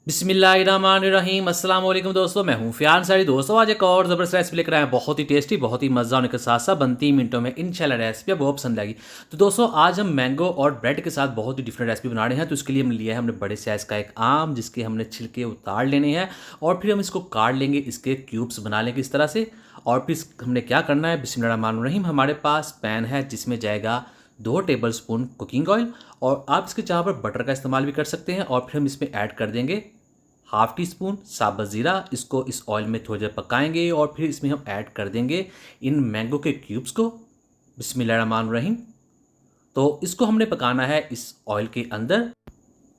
बिस्मिल्लाहिर्रहमानिर्रहीम अस्सलाम वालेकुम दोस्तों, मैं हूं फियाज अंसारी। दोस्तों आज एक और ज़बरदस्त रेसिपी लेकर आए हैं, बहुत ही टेस्टी, बहुत ही मज़ा होने के साथ साथ बनती ही मिनटों में। इंशाल्लाह रेसिपी आपको बहुत पसंद आएगी। तो दोस्तों आज हम मैंगो और ब्रेड के साथ बहुत ही डिफरेंट रेसिपी बना रहे हैं। तो इसके लिए हम लिया है हमने बड़े साइज़ का एक आम, जिसके हमने छिलके उतार लेने हैं और फिर हम इसको काट लेंगे, इसके क्यूब्स बना लेंगे इस तरह से। और फिर हमने क्या करना है, बिस्मिल्लाहिर्रहमानिर्रहीम, हमारे पास पैन है जिसमें जाएगा 2 टेबलस्पून कुकिंग ऑयल, और आप इसके जहाँ पर बटर का इस्तेमाल भी कर सकते हैं। और फिर हम इसमें ऐड कर देंगे हाफ़ टी स्पून साबुत ज़ीरा। इसको इस ऑयल में थोड़ी देर पकाएंगे और फिर इसमें हम ऐड कर देंगे इन मैंगो के क्यूब्स को। बिस्मिल्लाहिर्रहमानिर्रहीम। तो इसको हमने पकाना है इस ऑयल के अंदर,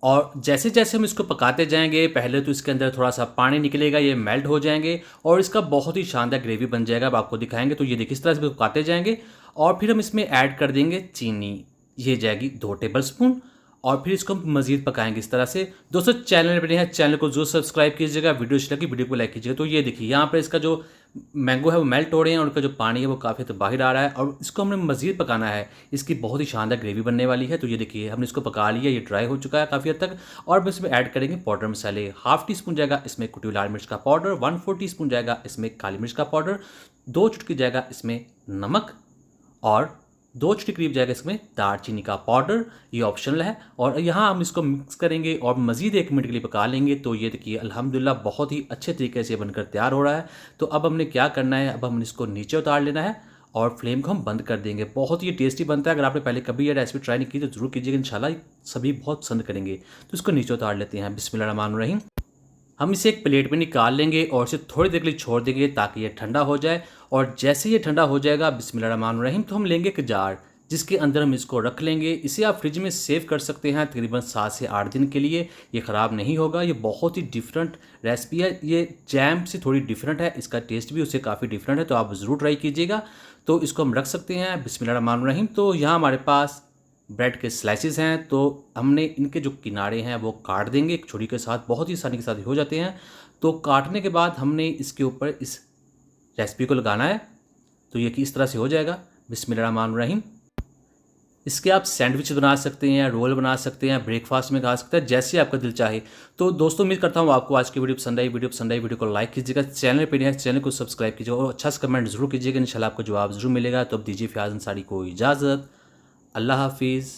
और जैसे जैसे हम इसको पकाते जाएंगे, पहले तो इसके अंदर थोड़ा सा पानी निकलेगा, ये मेल्ट हो जाएंगे और इसका बहुत ही शानदार ग्रेवी बन जाएगा। अब आपको दिखाएंगे। तो ये देखिए इस तरह से पकाते जाएंगे और फिर हम इसमें ऐड कर देंगे चीनी। ये जाएगी 2 टेबलस्पून, और फिर इसको हम मज़ीद पकाएंगे इस तरह से। दोस्तों चैनल पर नए हैं, चैनल को जरूर सब्सक्राइब कीजिएगा, वीडियो अच्छी लगी वीडियो को लाइक कीजिएगा। तो ये देखिए यहाँ पर इसका जो मैंगो है वो मेल्ट हो रहे हैं और उनका जो पानी है वो काफ़ी तो बाहर आ रहा है, और इसको हमने मज़ीद पकाना है। इसकी बहुत ही शानदार ग्रेवी बनने वाली है। तो ये देखिए हमने इसको पका लिया, ये ड्राई हो चुका है काफ़ी हद तक। और हम इसमें ऐड करेंगे पाउडर मसाले। हाफ़ टी स्पून जाएगा इसमें कुटी हुई लाल मिर्च का पाउडर, 1/4 टीस्पून जाएगा इसमें काली मिर्च का पाउडर, 2 चुटकी जाएगा इसमें नमक, और 2 चुटकी करीब जाएगा इसमें दालचीनी का पाउडर। ये ऑप्शनल है। और यहाँ हम इसको मिक्स करेंगे और मज़ीद 1 मिनट के लिए पका लेंगे। तो ये देखिए अल्हम्दुलिल्लाह बहुत ही अच्छे तरीके से बनकर तैयार हो रहा है। तो अब हमने क्या करना है, अब हमने इसको नीचे उतार लेना है और फ्लेम को हम बंद कर देंगे। बहुत ही टेस्टी बनता है। अगर आपने पहले कभी ये रेसिपी ट्राई नहीं की तो ज़रूर कीजिएगा, इंशाल्लाह सभी बहुत पसंद करेंगे। तो इसको नीचे उतार लेते हैं। बिस्मिल्लाहिर्रहमानिर्रहीम। हम इसे एक प्लेट में निकाल लेंगे और इसे थोड़ी देर के लिए छोड़ देंगे ताकि ये ठंडा हो जाए। और जैसे ये ठंडा हो जाएगा बिस्मिल्लाहिर्रहमानिर्रहीम, तो हम लेंगे एक जार, जिसके अंदर हम इसको रख लेंगे। इसे आप फ्रिज में सेव कर सकते हैं तकरीबन 7 से 8 दिन के लिए। ये ख़राब नहीं होगा। ये बहुत ही डिफरेंट रेसिपी है, ये जैम से थोड़ी डिफरेंट है, इसका टेस्ट भी उससे काफ़ी डिफरेंट है। तो आप ज़रूर ट्राई कीजिएगा। तो इसको हम रख सकते हैं। बिस्मिल्लाहिर्रहमानिर्रहीम। तो यहाँ हमारे पास ब्रेड के स्लाइसेस हैं, तो हमने इनके जो किनारे हैं वो काट देंगे एक छुरी के साथ। बहुत ही आसानी के साथ हो जाते हैं। तो काटने के बाद हमने इसके ऊपर इस रेसिपी को लगाना है। तो ये कि इस तरह से हो जाएगा। बिस्मिल्लाहिर्रहमानिर्रहीम। इसके आप सैंडविच बना सकते हैं, रोल बना सकते हैं, ब्रेकफास्ट में खा सकते हैं, जैसे आपका दिल चाहे। तो दोस्तों उम्मीद करता हूँ आपको आज की वीडियो पसंद आई। वीडियो को लाइक कीजिएगा, चैनल पर नए चैनल को सब्सक्राइब कीजिएगा और अच्छा सा कमेंट जरूर कीजिएगा। इंशाल्लाह आपको जवाब जरूर मिलेगा। तो अब दीजिए फियाज अंसारी को इजाज़त। अल्लाह हाफिज़।